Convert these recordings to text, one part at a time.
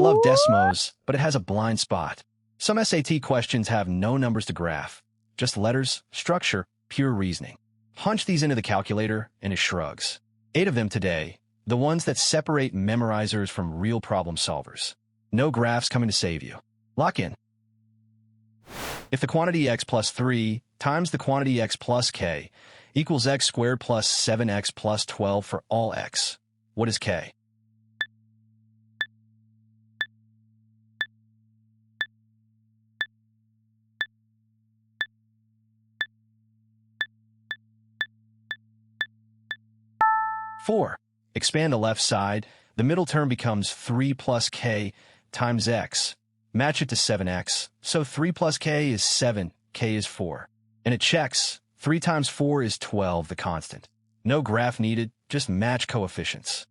love Desmos, but it has a blind spot. Some SAT questions have no numbers to graph, just letters, structure, pure reasoning. Punch these into the calculator, and it shrugs. 8 of them today, the ones that separate memorizers from real problem solvers. No graphs coming to save you. Lock in. If the quantity x plus 3 times the quantity x plus k equals x squared plus 7x plus 12 for all x, what is k? Four. Expand the left side. The middle term becomes 3 plus k times x. Match it to 7x. So 3 plus k is 7, k is 4. And it checks. 3 times 4 is 12, the constant. No graph needed, just match coefficients.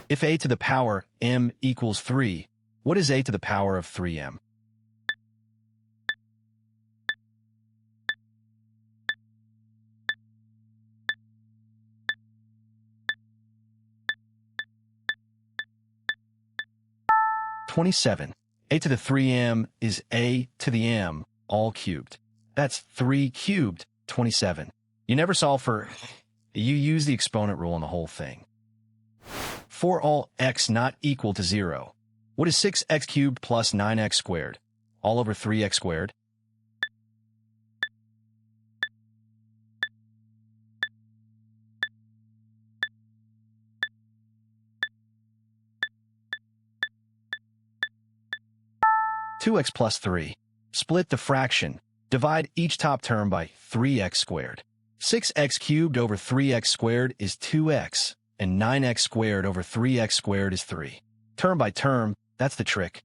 If a to the power m equals 3, what is a to the power of 3m? (27). A to the 3m is a to the m, all cubed. That's 3 cubed, 27. You never solve for... You use the exponent rule on the whole thing. For all x not equal to 0, what is 6x cubed plus 9x squared? All over 3x squared. (2x plus 3). Split the fraction. Divide each top term by 3x squared. 6x cubed over 3x squared is 2x, and 9x squared over 3x squared is 3. Term by term, that's the trick.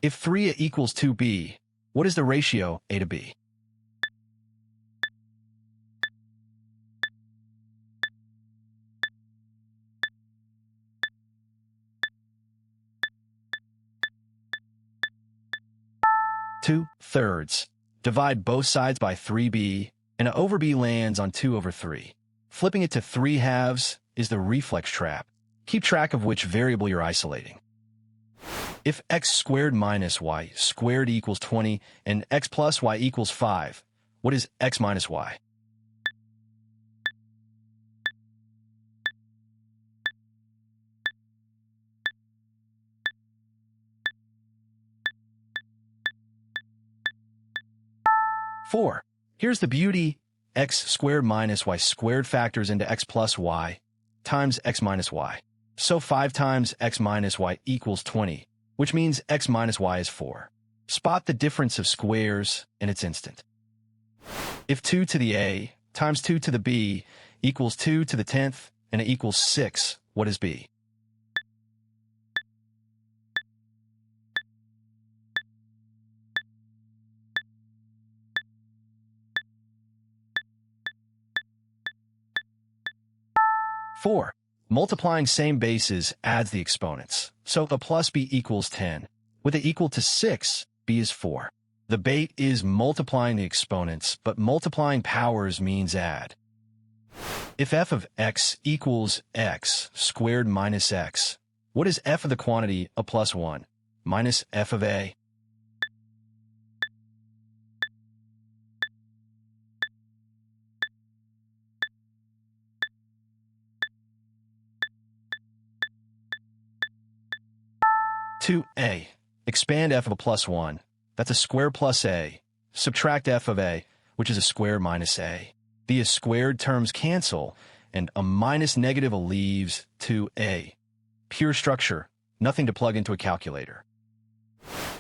If 3 equals 2b, what is the ratio a to b? (2/3). Divide both sides by 3b, and a over b lands on 2 over 3. Flipping it to 3 halves is the reflex trap. Keep track of which variable you're isolating. If x squared minus y squared equals 20 and x plus y equals 5, what is x minus y? (4). Here's the beauty. X squared minus y squared factors into x plus y times x minus y. So 5 times x minus y equals 20, which means x minus y is 4. Spot the difference of squares, and it's instant. If 2 to the a times 2 to the b equals 2 to the 10th, and it equals 6, what is b? (4). Multiplying same bases adds the exponents. So a plus b equals 10. With it equal to 6, b is 4. The bait is multiplying the exponents, but multiplying powers means add. If f of x equals x squared minus x, what is f of the quantity a plus 1 minus f of a? (2a). Expand f of a plus 1. That's a square plus a. Subtract f of a, which is a square minus a. The a squared terms cancel, and a minus negative leaves 2a. Pure structure, nothing to plug into a calculator.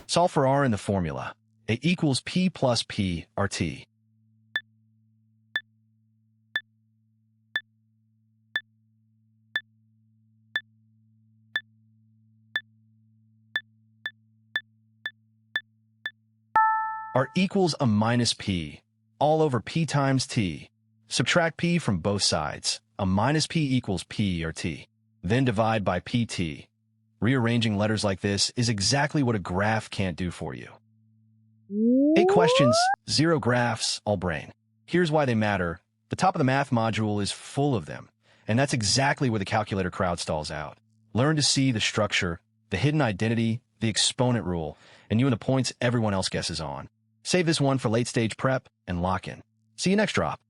Solve for r in the formula. A equals p plus p RT. R equals a minus p, all over p times t. Subtract p from both sides. A minus p equals p or t. Then divide by pt. Rearranging letters like this is exactly what a graph can't do for you. 8 questions, 0 graphs, all brain. Here's why they matter. The top of the math module is full of them, and that's exactly where the calculator crowd stalls out. Learn to see the structure, the hidden identity, the exponent rule, and you and the points everyone else guesses on. Save this one for late-stage prep and lock in. See you next drop.